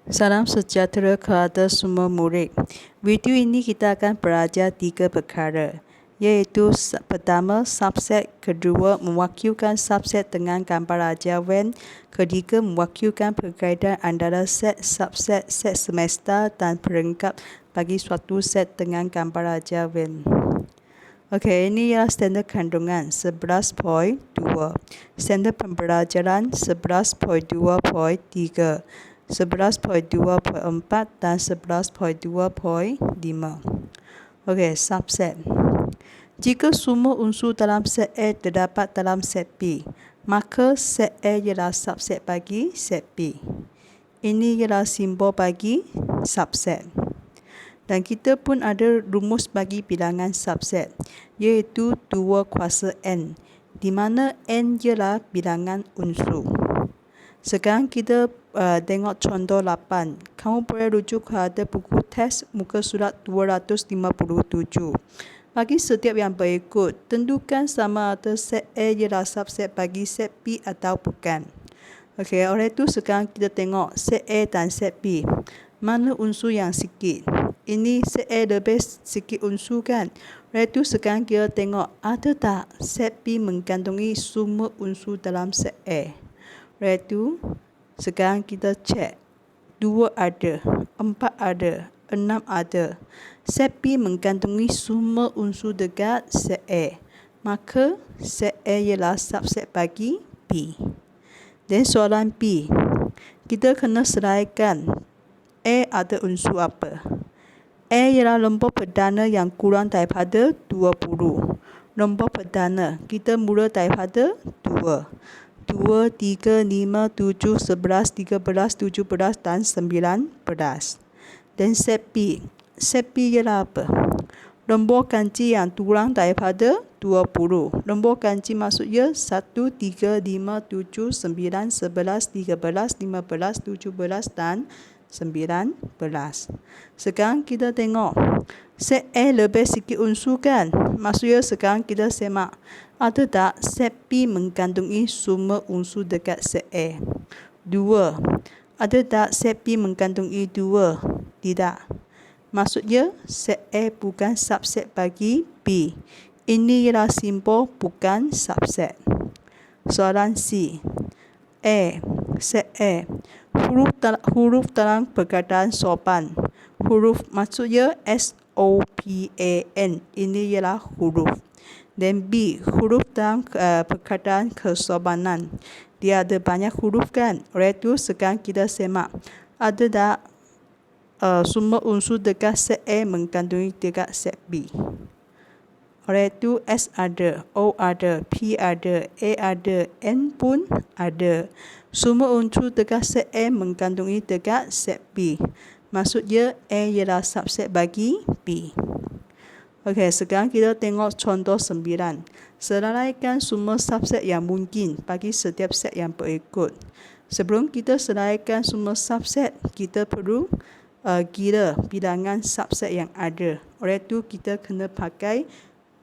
Salam sejahtera kepada semua murid. Video ini kita akan belajar 3 perkara, iaitu pertama, subset, kedua, mewakilkan subset dengan gambar ajarwan, ketiga, mewakilkan perkaitan antara set, subset, set semesta dan perangkap bagi suatu set dengan gambar ajarwan. Okey, ini ialah standard kandungan 11.2, standard pembelajaran 11.2.3, 11.2.4 dan 11.2.5. Okey, subset. Jika semua unsur dalam set A terdapat dalam set B, maka set A ialah subset bagi set B. Ini ialah simbol bagi subset. Dan kita pun ada rumus bagi bilangan subset, iaitu 2 kuasa N, di mana N ialah bilangan unsur. Sekarang kita tengok contoh 8. Kamu boleh rujuk kepada buku teks muka surat 257. Bagi setiap yang berikut, tentukan sama ada set A ialah subset bagi set B atau bukan. Okey, oleh itu sekarang kita tengok set A dan set B. Mana unsur yang sikit? Ini set A lebih sikit unsur kan? Oleh itu sekarang kita tengok ada tak set B mengandungi semua unsur dalam set A. Oleh itu sekarang kita cek. 2 ada, 4 ada, 6 ada. Set B mengandungi semua unsur dekat set A. Maka set A ialah subset bagi B. Dan soalan B, kita kena selaikan A ada unsur apa? A ialah nombor perdana yang kurang daripada 20. Nombor perdana, kita mula daripada 2. 2, 3, 5, 7, 11, 13, 17 dan 19. Dan set B. Set B ialah apa? Nombor kanji yang kurang daripada 20. Nombor kanji maksudnya 1, 3, 5, 7, 9, 11, 13, 15, 17 dan 19. Sekarang kita tengok set A lebih sikit unsur kan? Maksudnya sekarang kita semak, ada tak set B mengandungi semua unsur dekat set A? 2. Ada tak set B mengandungi 2? Tidak. Maksudnya set A bukan subset bagi B. Ini ialah simbol bukan subset. Soalan C. A. Set A. Huruf dalam perkataan sopan. Huruf maksudnya SOPAN. Ini ialah huruf. Dan B. Huruf dalam perkataan kesopanan. Dia ada banyak huruf kan? Oleh itu sekarang kita semak. Ada tak semua unsur dekat set A mengandungi dekat set B? Oleh itu S ada, O ada, P ada, A ada, N pun ada. Semua unsur dekat set A mengandungi dekat set B. Maksudnya A ialah subset bagi B. Okey, sekarang kita tengok contoh 9. Selaikan semua subset yang mungkin bagi setiap set yang berikut. Sebelum kita selaikan semua subset, kita perlu kira bilangan subset yang ada. Oleh itu kita kena pakai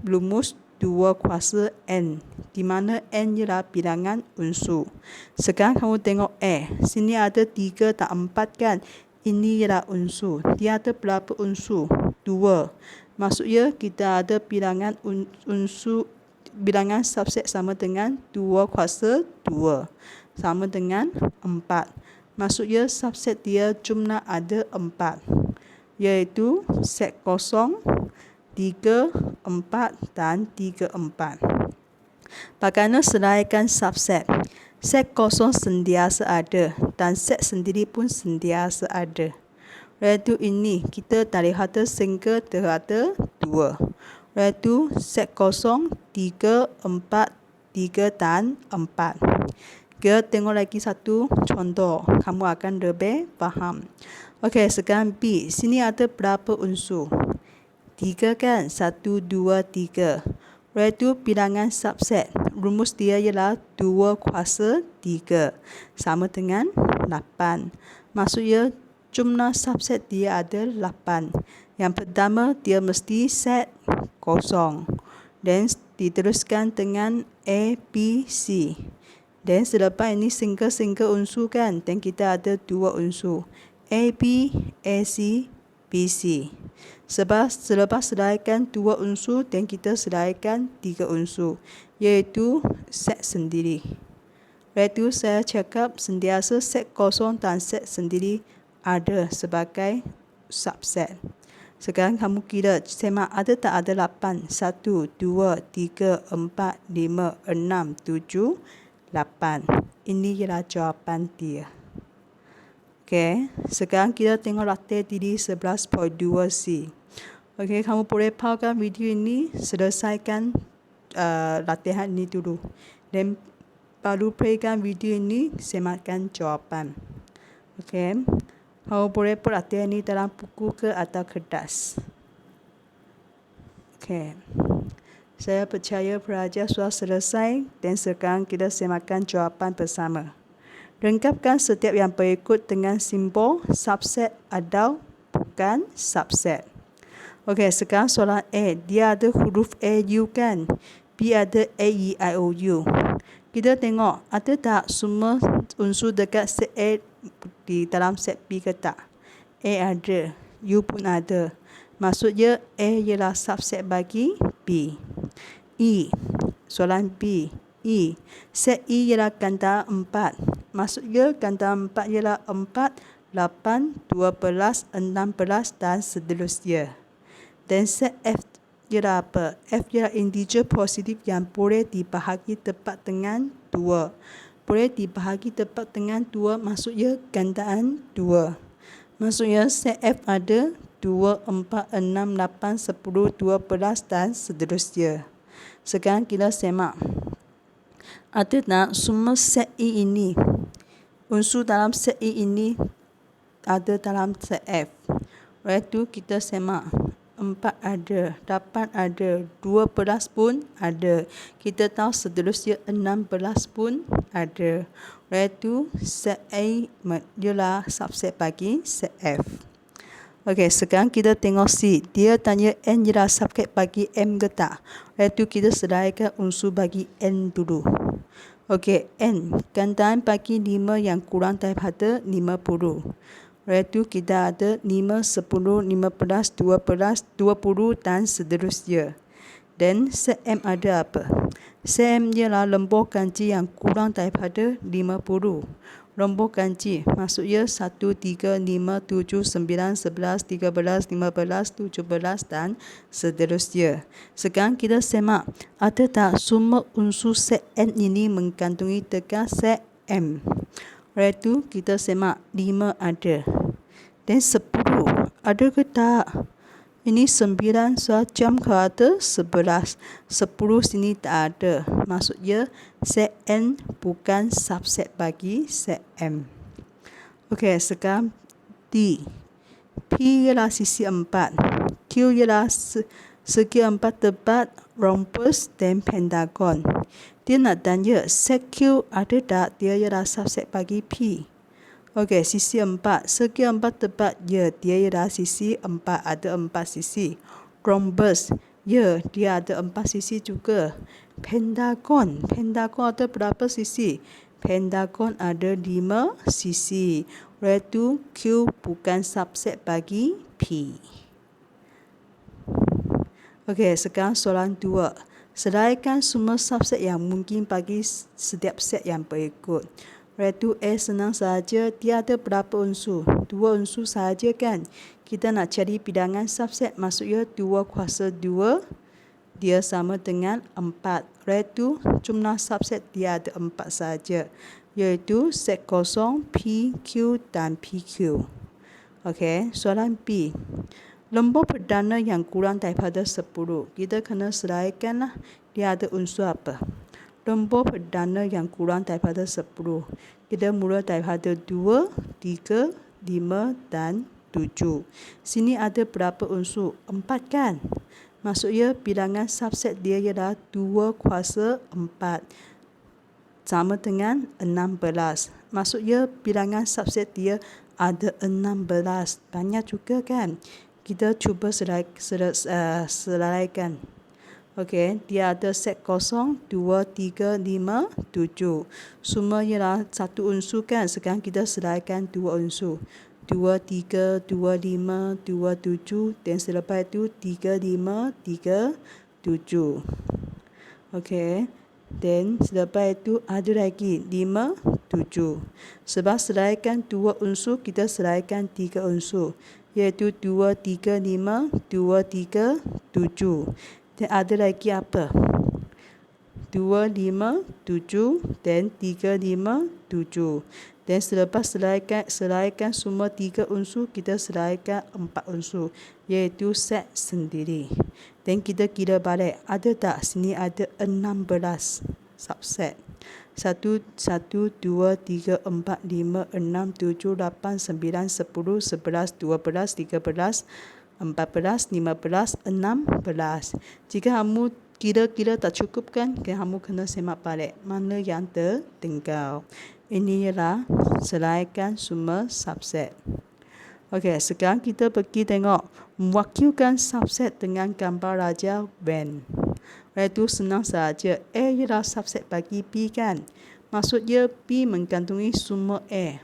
rumus 2 kuasa N, di mana N ialah bilangan unsur. Sekarang kamu tengok A. Sini ada 3 dan 4 kan? Ini ialah unsur. Dia ada berapa unsur? 2. Maksudnya kita ada bilangan unsur, bilangan subset sama dengan 2 kuasa 2. Sama dengan 4. Maksudnya subset dia jumlah ada 4. Iaitu set kosong, 3, 4 dan 3, 4. Bagaimana selaikan subset? Set kosong sentiasa ada dan set sendiri pun sentiasa ada. Iaitu ini kita dari harta sehingga terhadap 2. Iaitu set kosong, 3, 4, 3 dan 4. Kita tengok lagi satu contoh, kamu akan lebih faham. Okey, sekarang B. Sini ada berapa unsur? 3 kan? 1, 2, 3. Iaitu bilangan subset. Rumus dia ialah 2 kuasa 3. Sama dengan 8. Maksudnya jumlah subset dia ada 8. Yang pertama dia mesti set kosong. Dan diteruskan dengan A, B, C. Dan selepas ini single unsur kan? Dan kita ada 2 unsur. AB, AC, BC. Selepas selaikan 2 unsur dan kita selaikan 3 unsur, iaitu set sendiri. Iaitu saya cakap sentiasa set kosong dan set sendiri ada sebagai subset. Sekarang kamu kira, semak ada tak ada 8? 1, 2, 3, 4, 5, 6, 7, 8. Ini ialah jawapan dia. Okey, sekarang kita tengok latih diri 11.2c. Okey, kamu boleh pauskan video ini, selesaikan latihan ini dulu. Dan baru playkan video ini, sematkan jawapan. Okey, kamu boleh buat latihan ini dalam buku ke atau kertas. Okey, saya percaya pelajar sudah selesai dan sekarang kita sematkan jawapan bersama. Lengkapkan setiap yang berikut dengan simbol subset atau bukan subset. Okey, sekarang soalan A. Dia ada huruf A, U kan? B ada A, E, I, O, U. Kita tengok, ada tak semua unsur dekat set A di dalam set B ke tak? A ada, U pun ada. Maksudnya A ialah subset bagi B. E. Soalan B. E. Set E ialah ganda 4. Maksudnya ganda 4 ialah 4, 8, 12, 16 dan seterusnya. Dan set F ialah apa? F ialah integer positif yang boleh dibahagi tepat dengan 2. Boleh dibahagi tepat dengan 2 maksudnya gandaan 2. Maksudnya set F ada 2, 4, 6, 8, 10, 12 dan seterusnya. Sekarang kita semak. Ada tak semua set E ini, unsur dalam set E ini ada dalam set F. Iaitu kita semak. 4 ada, 8 ada, 12 pun ada. Kita tahu seterusnya 16 pun ada. Iaitu set A ialah subset bagi set F. Okey, sekarang kita tengok C. Dia tanya N ialah subset bagi M ke tak? Iaitu kita selaikan unsur bagi N dulu. Okey, N. Gandaan bagi 5 yang kurang daripada 50. Iaitu kita ada 5, 10, 15, 12, 20 dan seterusnya. Dan set M ada apa? Set M ialah lembur ganji yang kurang daripada 50. Lembur ganji maksudnya 1, 3, 5, 7, 9, 11, 13, 15, 17 dan seterusnya. Sekarang kita semak, ada tak semua unsur set N ini mengandungi dekat set M? Iaitu kita semak 5 ada. Dan 10 ada ke tak? Ini 9 jam ke ada 11. 10 sini tak ada. Maksudnya set N bukan subset bagi set M. Okey, sekarang D. P ialah sisi 4. Q ialah segi 4 tepat, rhombus dan pentagon. Dia nak tanya set Q ada tak? Dia ialah subset bagi P. Okey, sisi 4. Segi 4 tepat, ya, dia ialah sisi 4. Ada 4 sisi. Rhombus, ya, dia ada 4 sisi juga. Pentagon. Pentagon ada berapa sisi? Pentagon ada 5 sisi. Iaitu Q bukan subset bagi P. Okey, sekarang soalan 2. Selaikan semua subset yang mungkin bagi setiap set yang berikut. Iaitu A senang sahaja, dia ada berapa unsur? 2 unsur sahaja kan? Kita nak cari bilangan subset, maksudnya 2 kuasa 2, dia sama dengan 4. Iaitu jumlah subset dia ada 4 sahaja. Iaitu set kosong, P, Q dan PQ. Okey, soalan B. Lembur perdana yang kurang daripada 10. Kita kena selaikanlah dia ada unsur apa. Lembur perdana yang kurang daripada 10. Kita mula daripada 2, 3, 5 dan 7. Sini ada berapa unsur? 4 kan? Maksudnya bilangan subset dia ialah 2 kuasa 4. Sama dengan 16. Maksudnya bilangan subset dia ada 16. Banyak juga kan? Kita cuba selaikan. Okey, dia ada set kosong, 2, 3, 5, 7. Semua ialah satu unsur kan? Sekarang kita selaikan 2 unsur. 23, 25, 27 dan selepas itu 35, 37. Okey. Dan selepas itu ada lagi 5, 7. Sebab selaikan 2 unsur, kita selaikan 3 unsur, iaitu 2, 3, 5, 2, 3, 7. Dan ada lagi apa? 2, 5, 7 dan 3, 5, 7. Dan selepas selaikan semua 3 unsur, kita selaikan 4 unsur, iaitu set sendiri. Dan kita kira balik, ada tak? Sini ada 16 subset. 1, 2, 3, 4, 5, 6, 7, 8, 9, 10, 11, 12, 13, 14, 15, 16. Jika kamu kira-kira tak cukup kan, kamu kena semak balik mana yang tertinggal. Ini ialah selaikan semua subset. Okey, sekarang kita pergi tengok mewakilkan subset dengan gambar raja Venn. Iaitu senang saja. A ialah subset bagi B kan. Maksudnya B mengandungi semua A.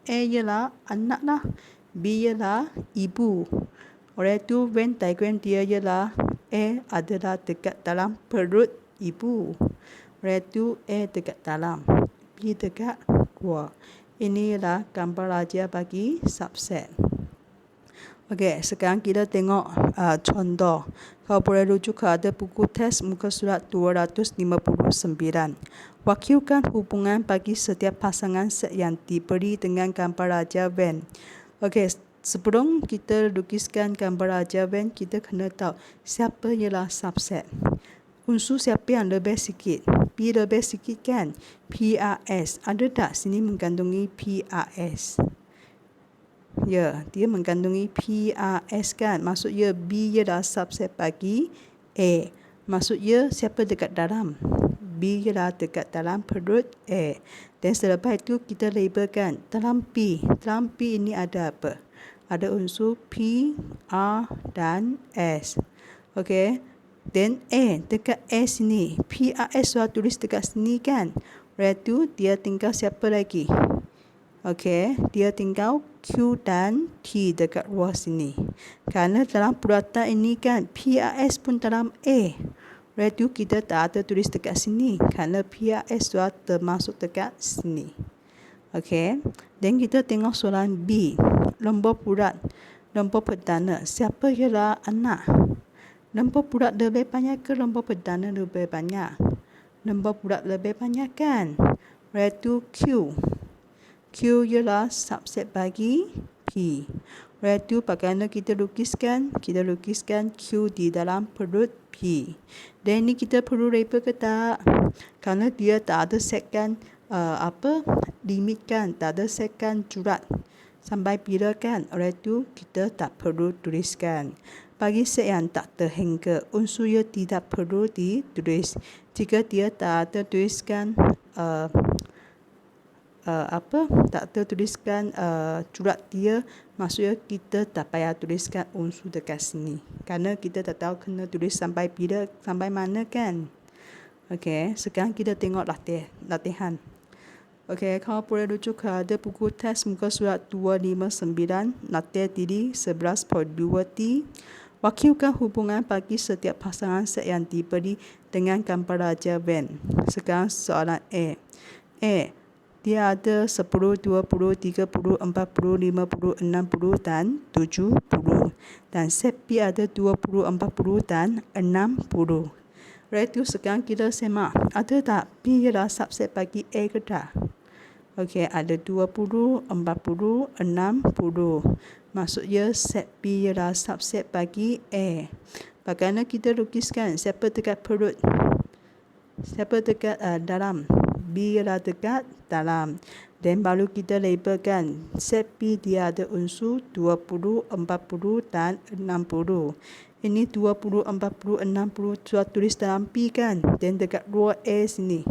A ialah anak lah. B ialah ibu. Oleh itu Venn diagram dia ialah A adalah dekat dalam perut ibu. Oleh itu A dekat dalam, B dekat luar. Ini ialah gambar raja bagi subset. Okey, sekarang kita tengok contoh. Kau boleh rujuk kepada buku teks muka surat 259. Wakilkan hubungan bagi setiap pasangan set yang diberi dengan gambar raja Venn. Okey, sebelum kita lukiskan gambar raja Venn, kita kena tahu siapa ialah subset. Unsur siapa yang lebih sikit? P lebih sikit kan? PRS. Ada tak sini mengandungi PRS? Ya, dia mengandungi PRS kan? Maksudnya B ialah subset bagi A. Maksudnya siapa dekat dalam? B ialah dekat dalam perut A. Dan selepas itu kita labelkan dalam P. Dalam P ini ada apa? Ada unsur P, R dan S. Okey. Dan A, dekat A sini. PRS sudah tulis dekat sini kan? Oleh itu dia tinggal siapa lagi? Okey, dia tinggal Q dan T dekat luar sini. Kerana dalam purata ini kan PRS pun dalam A. Oleh itu kita tak ada tulis dekat sini kerana PRS sudah termasuk dekat sini. Okey. Dan kita tengok soalan B. Nombor bulat, nombor perdana. Siapa ialah anak? Nombor bulat lebih banyak ke nombor perdana lebih banyak? Nombor bulat lebih banyak kan? Oleh itu Q. Q ialah subset bagi P. Oleh itu bagaimana kita lukiskan? Kita lukiskan Q di dalam perut P. Dan ini kita perlu label ke tak? Kerana dia tak ada setkan limit kan? Tak ada setkan jurat sampai bila kan? Oleh itu kita tak perlu tuliskan. Bagi set yang tak terhingga, unsur ia tidak perlu ditulis. Jika dia tak ada tuliskan tak tertuliskan jurat dia, maksudnya kita tak payah tuliskan unsur dekat sini. Kerana kita tak tahu kena tulis sampai bila, sampai mana kan. Okey, sekarang kita tengok latihan. Okey, kau boleh rujuk kepada buku teks muka surat 259, latihan diri 11.2T. Wakilkan hubungan bagi setiap pasangan set yang diberi dengan gambar raja Venn. Sekarang soalan A. A. Dia ada 10, 20, 30, 40, 50, 60 dan 70. Dan set B ada 20, 40 dan 60. Oleh itu sekarang kita semak. Ada tak B ialah subset bagi A ke tak? Okey, ada 20, 40, 60. Maksudnya set B ialah subset bagi A. Bagaimana kita lukiskan? Siapa dekat perut? Siapa dekat dalam? B ialah dekat dalam. Dan baru kita labelkan set B dia ada unsur 20, 40 dan 60. Ini 20, 40, 60 sudah tulis dalam B kan? Dan dekat luar A sini.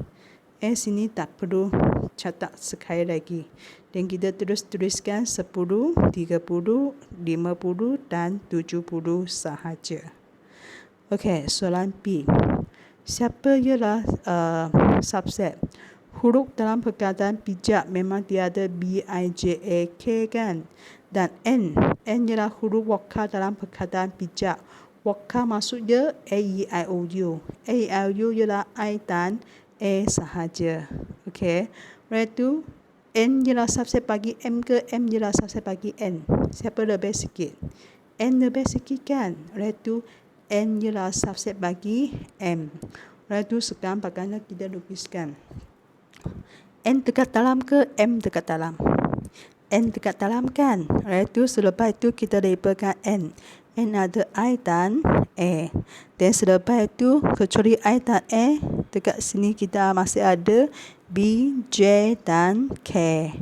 A sini tak perlu catat sekali lagi. Dan kita terus tuliskan 10, 30, 50 dan 70 sahaja. Okey, soalan B. Siapa ialah subset? Huruf dalam perkataan bijak memang dia ada B, I, J, A, K kan. Dan N ialah huruf vokal dalam perkataan bijak. Vokal maksudnya A, E, I, O, U. A, E, I, O, U ialah I dan A sahaja. Okey. Lepas tu N ialah subset bagi M ke M ialah subset bagi N. Siapa lebih sikit? N lebih sikit kan. Lepas tu N ialah subset bagi M. Lepas tu sekarang bagaimana kita lukiskan? N dekat dalam ke M dekat dalam? N dekat dalam kan. Lepas tu selepas itu kita labelkan N. N ada I dan A. Dan selepas itu kecuali I dan A, dekat sini kita masih ada B, J dan K.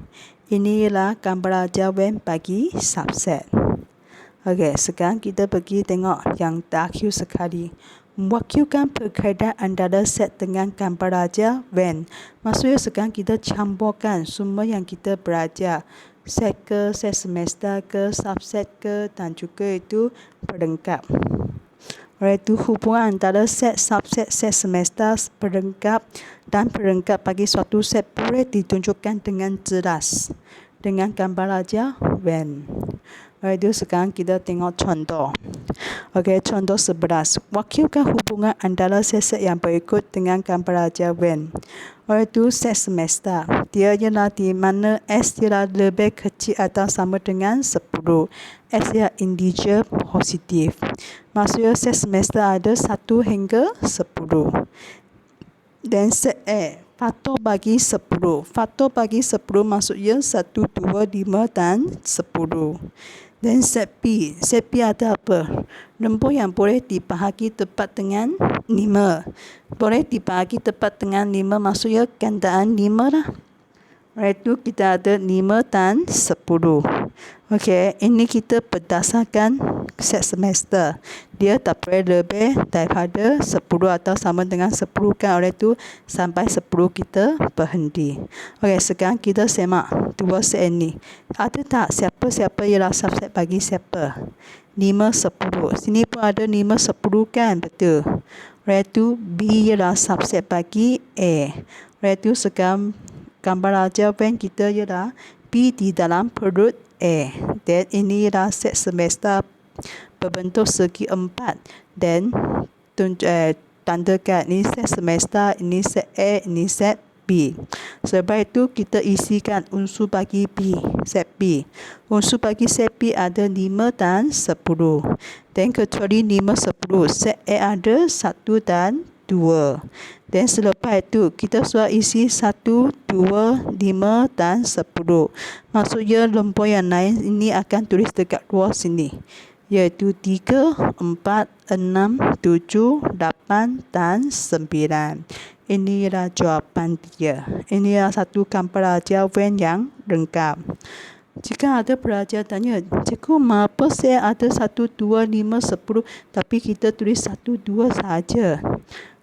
Inilah gambar jawapan bagi subset. Okey, sekarang kita pergi tengok yang terakhir sekali. Mewakilkan perkaitan antara set dengan gambar raja when. Maksudnya sekarang kita campurkan semua yang kita belajar. Set ke, set semester ke, subset ke, dan juga itu pelengkap. Oleh itu hubungan antara set, subset, set semester, pelengkap dan pelengkap bagi suatu set boleh ditunjukkan dengan jelas dengan gambar raja when. Oleh itu sekarang kita tengok contoh. Okey, contoh 11. Wakilkan hubungan antara set-set yang berikut dengan gambar raja when. Oleh itu set semester. Dia ialah di mana S ialah lebih kecil atau sama dengan 10. S ialah integer positif. Maksudnya set semester ada 1 hingga 10. Dan set A, faktor bagi 10. Faktor bagi 10 maksudnya 1, 2, 5 dan 10. Dan set B ada apa? Nombor yang boleh dibahagi tepat dengan 5. Boleh dibahagi tepat dengan 5 maksudnya gandaan 5 lah. Iaitu kita ada 5 dan 10. Okey, ini kita berdasarkan set semester. Dia tak boleh lebih daripada 10 atau sama dengan 10 kan. Oleh itu sampai 10 kita berhenti. Okey, sekarang kita semak dua set ini. Ada tak siapa-siapa ialah subset bagi siapa? 5, 10. Sini pun ada 5, 10 kan? Betul. Oleh itu B ialah subset bagi A. Oleh itu sekarang gambar jawapan kita ialah B di dalam perut A. Dan ini ialah set semester berbentuk segi 4. Dan tandakan ini set semester, ini set A, ini set B. Sebab itu kita isikan unsur bagi B, set B. Unsur bagi set B ada 5 dan 10. Dan kecuali 5, 10, set A ada 1 dan 2. Dan selepas itu kita sudah isi 1, 2, 5 dan 10. Maksudnya nombor yang lain ini akan tulis dekat luar sini. Iaitu 3, 4, 6, 7, 8 dan 9. Ini ialah jawapan dia. Ini adalah satu gambar jawapan yang lengkap. Jika ada pelajar tanya, cikgu mengapa saya ada 1, 2, 5, 10 tapi kita tulis 1, 2 sahaja?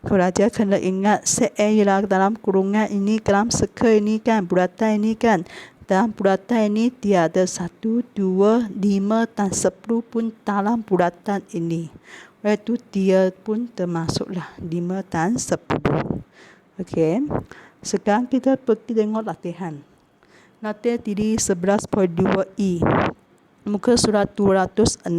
Pelajar kena ingat set A ialah dalam kurungan ini, dalam circle ini kan, bulatan ini kan. Dalam bulatan ini dia ada 1, 2, 5 dan 10 pun dalam bulatan ini. Oleh itu dia pun termasuklah 5 dan 10. Okey. Sekarang kita pergi tengok latihan. Latihan diri 11.2E. Muka surat 260.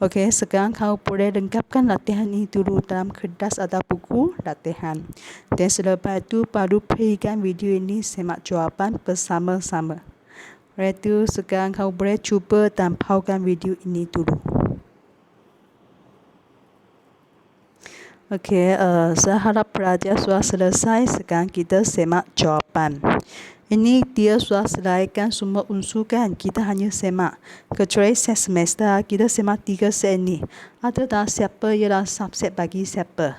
Okey, sekarang kau boleh lengkapkan latihan ini dulu dalam kertas atau buku latihan. Dan selepas itu baru playkan video ini, semak jawapan bersama-sama. Oleh itu sekarang kau boleh cuba dan paukan video ini dulu. Okey, saya harap pelajar sudah selesai. Sekarang kita semak jawapan. Ini dia sudah selesaikan semua unsur kan. Kita hanya semak. Kecuali set semester, kita semak 3 set ini. Ada tak siapa ialah subset bagi siapa?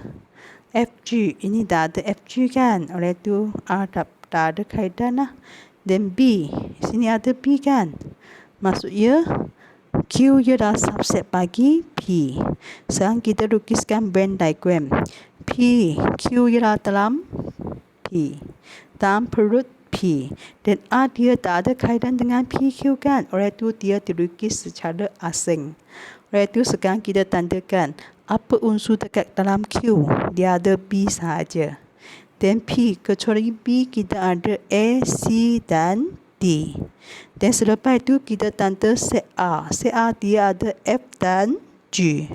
FG, ini dah ada FG kan. Oleh itu A tak ada kaitan lah. Dan B, sini ada B kan. Maksudnya Q ialah subset bagi P. Sekarang kita lukiskan Venn diagram. P, Q ialah dalam P, dalam perut P. Dan A dia tak ada kaitan dengan PQ kan. Oleh itu dia dilukis secara asing. Oleh itu sekarang kita tandakan apa unsur dekat dalam Q. Dia ada B sahaja. Dan P, kecuali B kita ada A, C dan D. Dan selepas itu kita tanda set R. Set R dia ada F dan G.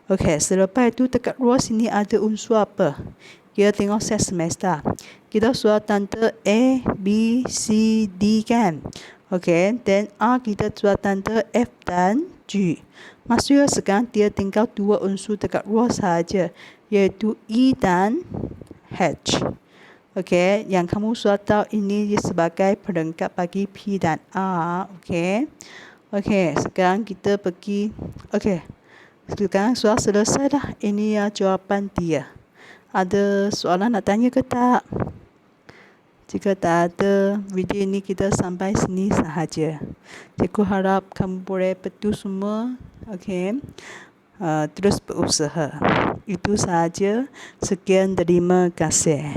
Okey, selepas itu dekat luar sini ada unsur apa? Kita tengok set semester. Kita sudah tanda A, B, C, D kan? Okey, dan R kita sudah tanda F dan G. Maksudnya sekarang dia tinggal dua unsur dekat luar sahaja, iaitu E dan H. Okey, yang kamu sudah tahu ini sebagai pelengkap bagi P dan R. Okey. Okey, sekarang kita pergi. Okey. Sekarang sudah selesai dah. Ini jawapan dia. Ada soalan nak tanya ke tak? Jika tak ada, video ini kita sampai sini sahaja. Cikgu harap kamu boleh betul semua. Okey. Terus berusaha. Itu sahaja. Sekian, terima kasih.